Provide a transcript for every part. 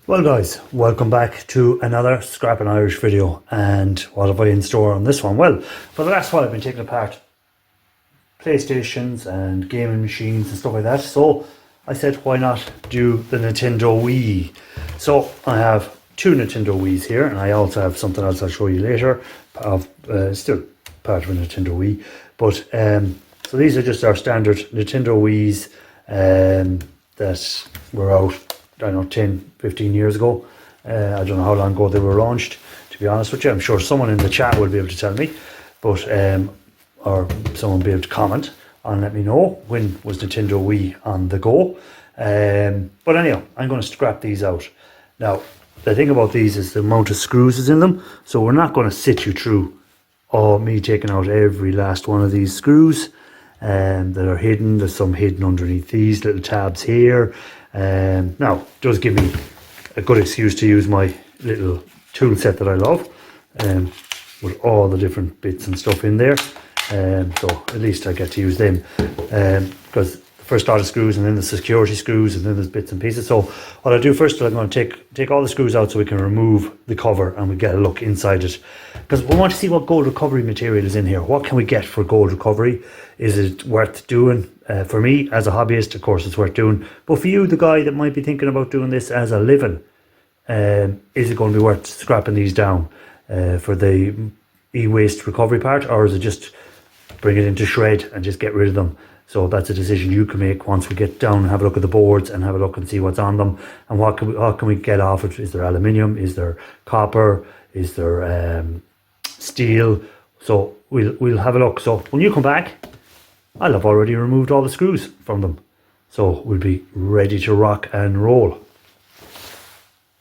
Well guys, welcome back to another Scrapping Irish video, and what have I in store on this one? Well, for the last while I've been taking apart PlayStations and gaming machines and stuff like that, so I said why not do the Nintendo Wii. So I have two Nintendo Wiis here, and I also have something else I'll show you later of still part of a Nintendo Wii, but so these are just our standard Nintendo Wiis that were out, I don't know, 10, 15 years ago. I don't know how long ago they were launched, to be honest with you. I'm sure someone in the chat will be able to tell me, but or someone will be able to comment and let me know when was Nintendo Wii on the go. But anyhow, I'm going to scrap these out. Now, the thing about these is the amount of screws is in them, so we're not going to sit you through me taking out every last one of these screws that are hidden. There's some hidden underneath these little tabs here. Now, it does give me a good excuse to use my little tool set that I love, with all the different bits and stuff in there. So at least I get to use them, because the first lot of screws, and then the security screws, and then there's bits and pieces. So what I'll do first is I'm going to take all the screws out so we can remove the cover and we get a look inside it, because we want to see what gold recovery material is in here. What can we get for gold recovery? Is it worth doing? For me as a hobbyist, of course it's worth doing, but for you, the guy that might be thinking about doing this as a living, is it going to be worth scrapping these down for the e-waste recovery part, or is it just bring it into shred and just get rid of them? So that's a decision you can make once we get down and have a look at the boards and have a look and see what's on them and what can we get off it. Is there aluminium? Is there copper? Is there steel? So we'll have a look. So when you come back, I'll have already removed all the screws from them, so we'll be ready to rock and roll.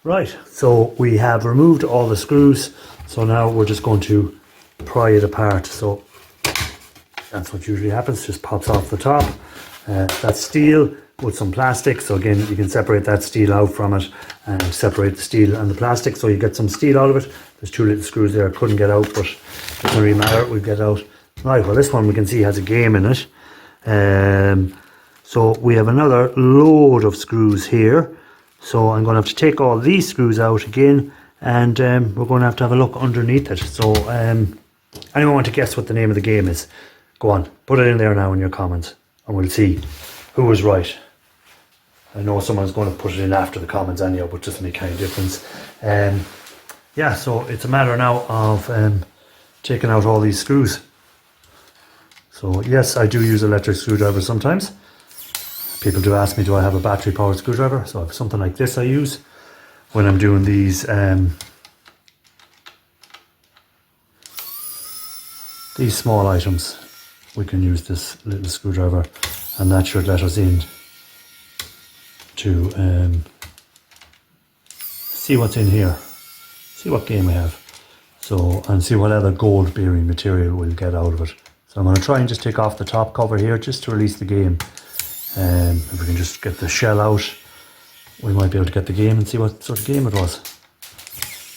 Right, so we have removed all the screws, so now we're just going to pry it apart. So that's what usually happens, just pops off the top. That's steel with some plastic, so again you can separate that steel out from it and separate the steel and the plastic, so you get some steel out of it. There's two little screws there I couldn't get out, but it doesn't really matter, we get out. Right, well this one we can see has a game in it. So we have another load of screws here, so I'm going to have to take all these screws out again, and we're going to have a look underneath it. So anyone want to guess what the name of the game is? Go on, put it in there now in your comments and we'll see who was right. I know someone's going to put it in after the comments anyhow, but it doesn't make any difference. Yeah, so it's a matter now of taking out all these screws. So yes, I do use electric screwdrivers sometimes. People do ask me, do I have a battery powered screwdriver? So I have something like this I use when I'm doing these small items. We can use this little screwdriver, and that should let us in to see what's in here, see what game we have, so, and see what other gold bearing material we'll get out of it. So I'm going to try and just take off the top cover here just to release the game. If we can just get the shell out, we might be able to get the game and see what sort of game it was.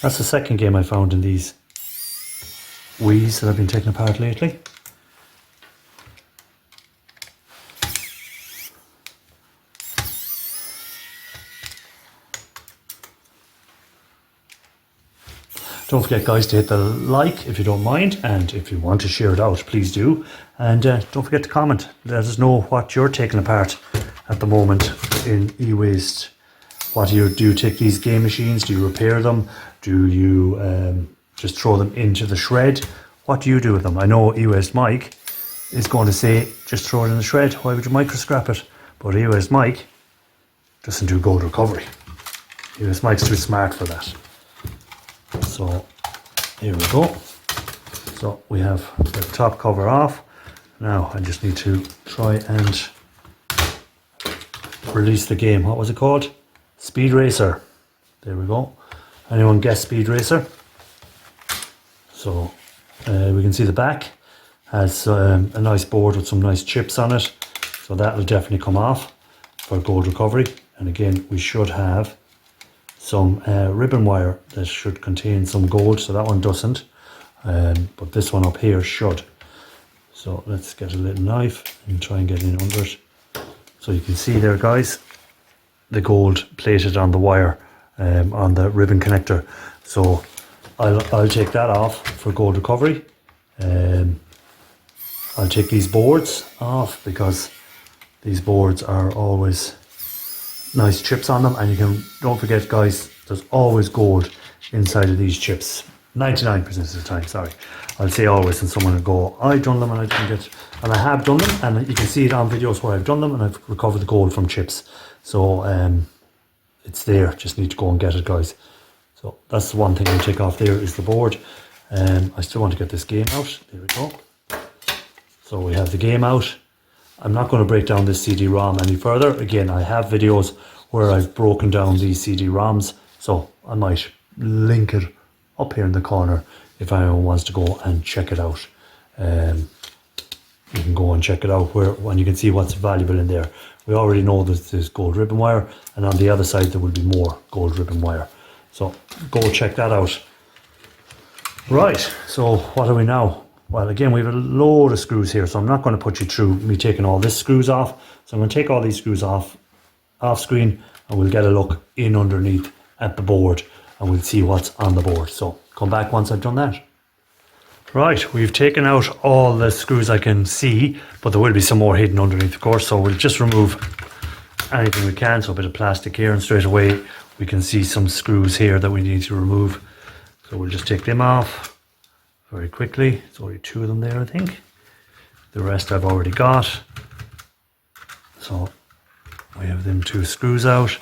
That's the second game I found in these Wiis that I've been taking apart lately. Don't forget guys to hit the like if you don't mind, and if you want to share it out, please do. And don't forget to comment. Let us know what you're taking apart at the moment in e-waste. What do you take these game machines? Do you repair them? Do you just throw them into the shred? What do you do with them? I know e-waste Mike is going to say just throw it in the shred. Why would you micro scrap it? But e-waste Mike doesn't do gold recovery. e-waste Mike's too smart for that. So here we go. So we have the top cover off. Now I just need to try and release the game. What was it called? Speed Racer. There we go. Anyone guess Speed Racer? So we can see the back has a nice board with some nice chips on it. So that will definitely come off for gold recovery. And again, we should have some ribbon wire that should contain some gold, so that one doesn't, but this one up here should. So let's get a little knife and try and get in under it. So you can see there guys, the gold plated on the wire on the ribbon connector. So I'll take that off for gold recovery. I'll take these boards off because these boards are always nice chips on them, and you can, don't forget guys, there's always gold inside of these chips. 99% of the time, sorry. I'll say always, and someone will go, I've done them and I didn't get, and I have done them, and you can see it on videos where I've done them and I've recovered the gold from chips. So it's there, just need to go and get it guys. So that's the one thing I'll take off there is the board. I still want to get this game out, there we go. So we have the game out. I'm not going to break down this CD-ROM any further. Again, I have videos where I've broken down these CD-ROMs, so I might link it up here in the corner if anyone wants to go and check it out. You can go and check it out when you can see what's valuable in there. We already know that there's gold ribbon wire, and on the other side there will be more gold ribbon wire. So go check that out. Right, so what are we now? Well, again, we have a load of screws here, so I'm not going to put you through me taking all these screws off. So I'm going to take all these screws off screen, and we'll get a look in underneath at the board, and we'll see what's on the board. So come back once I've done that. Right, we've taken out all the screws I can see, but there will be some more hidden underneath, of course. So we'll just remove anything we can. So a bit of plastic here, and straight away we can see some screws here that we need to remove. So we'll just take them off very quickly. There's only 2 of them there, I think. The rest I've already got. So we have them 2 screws out.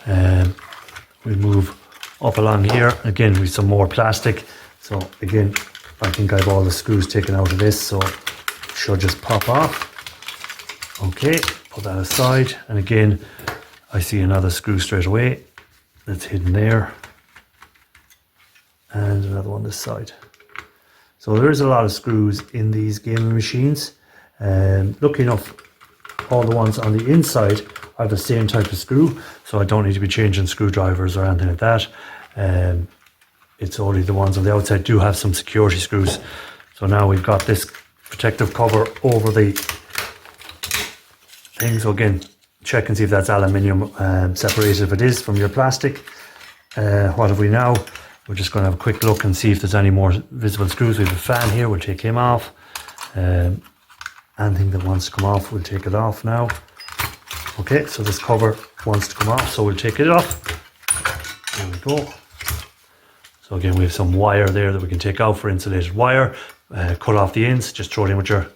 We move up along here. Again, with some more plastic. So again, I think I have all the screws taken out of this, so it should just pop off. Okay, put that aside. And again, I see another screw straight away that's hidden there. And another one this side. So there is a lot of screws in these gaming machines. Lucky enough, all the ones on the inside are the same type of screw, so I don't need to be changing screwdrivers or anything like that. It's only the ones on the outside do have some security screws. So now we've got this protective cover over the thing. So again, check and see if that's aluminium separated. If it is from your plastic, what have we now? We're just going to have a quick look and see if there's any more visible screws. We have a fan here, we'll take him off. Anything that wants to come off, we'll take it off now. Okay, so this cover wants to come off, so we'll take it off. There we go. So again, we have some wire there that we can take out for insulated wire. Cut off the ends, just throw it in with your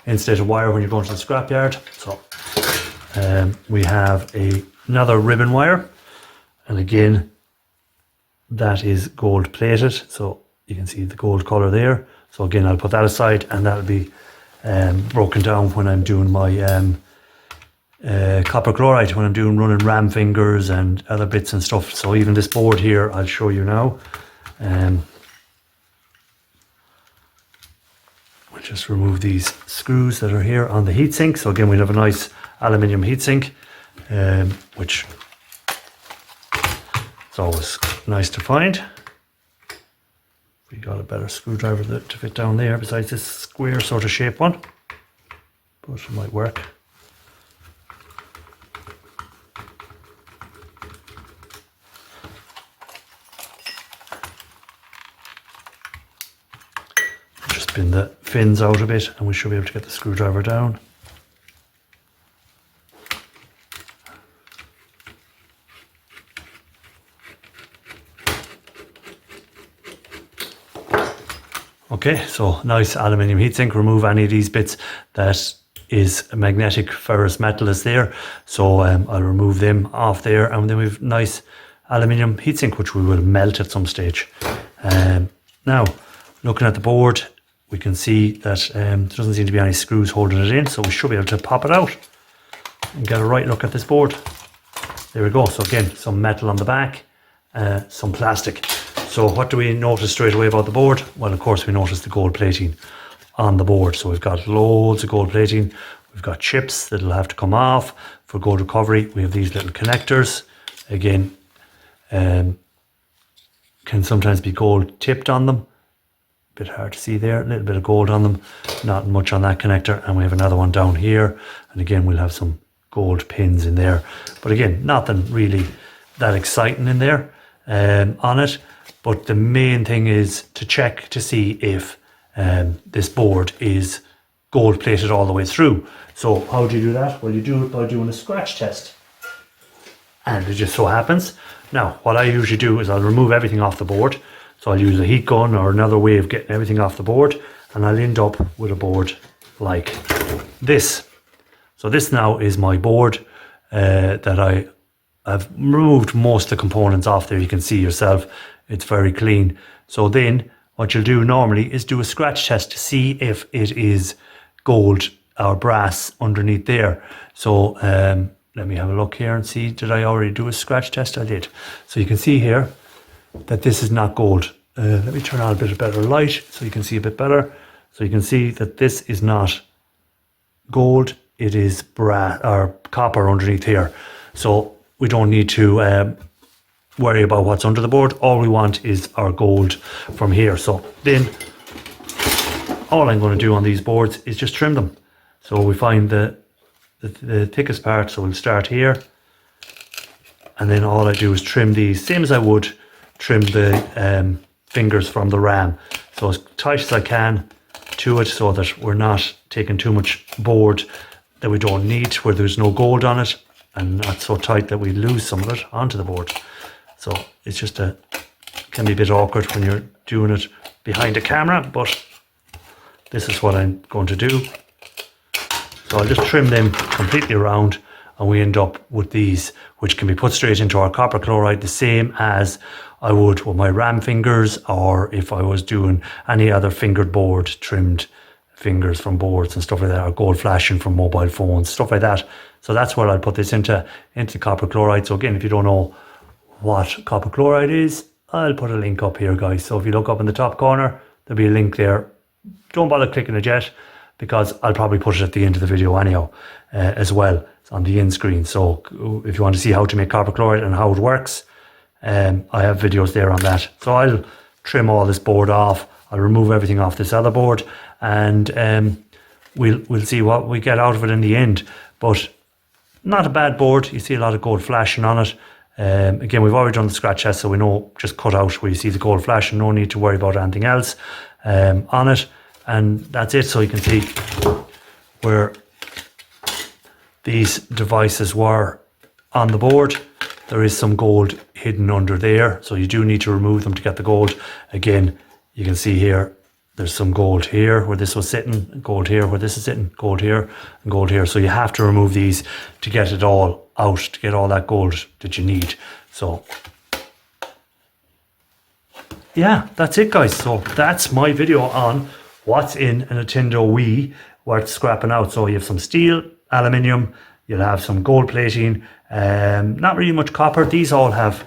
insulated wire when you're going to the scrapyard. So we have another ribbon wire, and again, that is gold plated, so you can see the gold color there. So again, I'll put that aside, and that'll be broken down when I'm doing my copper chloride, when I'm doing running ram fingers and other bits and stuff. So even this board here, I'll show you now. We'll just remove these screws that are here on the heatsink. So again, we'll have a nice aluminium heatsink, which it's always nice to find. We got a better screwdriver to fit down there besides this square sort of shape one, but it might work. Just spin the fins out a bit and we should be able to get the screwdriver down. Okay, so nice aluminium heatsink. Remove any of these bits that is magnetic ferrous metal is there. So I'll remove them off there, and then we've nice aluminium heatsink which we will melt at some stage. Now, looking at the board, we can see that there doesn't seem to be any screws holding it in, so we should be able to pop it out and get a right look at this board. There we go. So again, some metal on the back, some plastic. So what do we notice straight away about the board? Well, of course, we notice the gold plating on the board. So we've got loads of gold plating. We've got chips that'll have to come off for gold recovery. We have these little connectors. Again, can sometimes be gold tipped on them. A bit hard to see there. A little bit of gold on them. Not much on that connector. And we have another one down here. And again, we'll have some gold pins in there. But again, nothing really that exciting in there. on it. But the main thing is to check to see if this board is gold plated all the way through. So how do you do that? Well, you do it by doing a scratch test. And it just so happens. Now, what I usually do is I'll remove everything off the board. So I'll use a heat gun or another way of getting everything off the board. And I'll end up with a board like this. So this now is my board that I've removed most of the components off there. You can see yourself, it's very clean. So then what you'll do normally is do a scratch test to see if it is gold or brass underneath there. So let me have a look here and see, did I already do a scratch test? I did. So you can see here that this is not gold. Let me turn on a bit of better light so you can see a bit better. So you can see that this is not gold, it is brass or copper underneath here. So we don't need to worry about what's under the board. All we want is our gold from here. So then all I'm going to do on these boards is just trim them. So we find the thickest part, so we'll start here, and then all I do is trim these, same as I would trim the fingers from the RAM. So as tight as I can to it, so that we're not taking too much board that we don't need, where there's no gold on it, and not so tight that we lose some of it onto the board. So it's just can be a bit awkward when you're doing it behind a camera, but this is what I'm going to do. So I'll just trim them completely around, and we end up with these, which can be put straight into our copper chloride, the same as I would with my RAM fingers, or if I was doing any other fingered board, trimmed fingers from boards and stuff like that, or gold flashing from mobile phones, stuff like that. So that's where I'll put this into copper chloride. So again, if you don't know what copper chloride is, I'll put a link up here, guys. So if you look up in the top corner, there'll be a link there. Don't bother clicking it yet, because I'll probably put it at the end of the video anyhow, as well. It's on the end screen. So if you want to see how to make copper chloride and how it works, I have videos there on that. So I'll trim all this board off. I'll remove everything off this other board, and we'll see what we get out of it in the end. But not a bad board. You see a lot of gold flashing on it. Again, we've already done the scratch test, so we know just cut out where you see the gold flashing. No need to worry about anything else on it. And that's it. So you can see where these devices were on the board. There is some gold hidden under there, so you do need to remove them to get the gold. Again, you can see here, there's some gold here where this was sitting, gold here where this is sitting, gold here and gold here. So you have to remove these to get it all out, to get all that gold that you need. So yeah, that's it, guys. So that's my video on what's in a Nintendo Wii worth scrapping out. So you have some steel, aluminium, you'll have some gold plating, not really much copper. These all have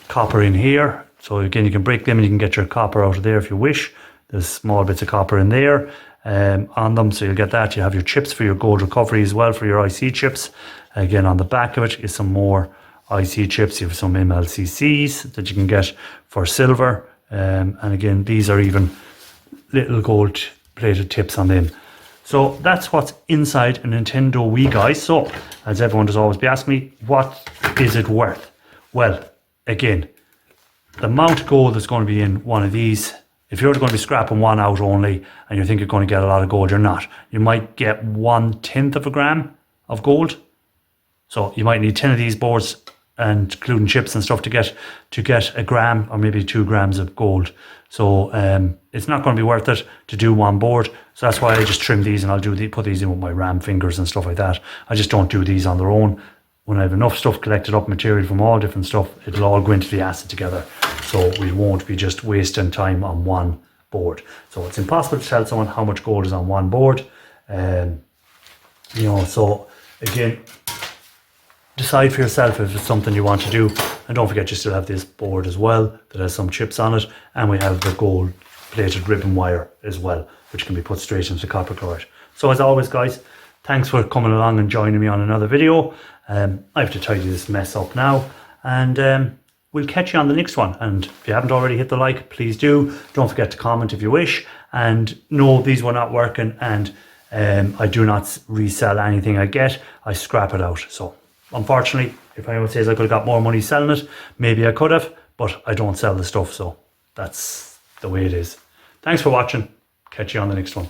copper in here. So again, you can break them and you can get your copper out of there if you wish. There's small bits of copper in there on them, so you'll get that. You have your chips for your gold recovery as well, for your IC chips. Again, on the back of it is some more IC chips. You have some MLCCs that you can get for silver. And again, these are even little gold plated tips on them. So that's what's inside a Nintendo Wii, guys. So as everyone does always be asking me, what is it worth? Well, again, the amount of gold that's going to be in one of these, if you're going to be scrapping one out only and you think you're going to get a lot of gold, you're not. You might get 1/10 of a gram of gold. So you might need 10 of these boards, and including chips and stuff, to get a gram or maybe 2 grams of gold. So it's not going to be worth it to do one board. So that's why I just trim these, and I'll put these in with my RAM fingers and stuff like that. I just don't do these on their own. When I have enough stuff collected up, material from all different stuff, it'll all go into the acid together. So we won't be just wasting time on one board. So it's impossible to tell someone how much gold is on one board. So again, decide for yourself if it's something you want to do. And don't forget, you still have this board as well that has some chips on it. And we have the gold plated ribbon wire as well, which can be put straight into copper chloride. So as always, guys, thanks for coming along and joining me on another video. I have to tidy this mess up now, and we'll catch you on the next one. And if you haven't already hit the like, please do. Don't forget to comment if you wish. And no, these were not working, and I do not resell anything I get. I scrap it out. So unfortunately, if anyone says I could have got more money selling it, maybe I could have, but I don't sell the stuff, so that's the way it is. Thanks for watching. Catch you on the next one.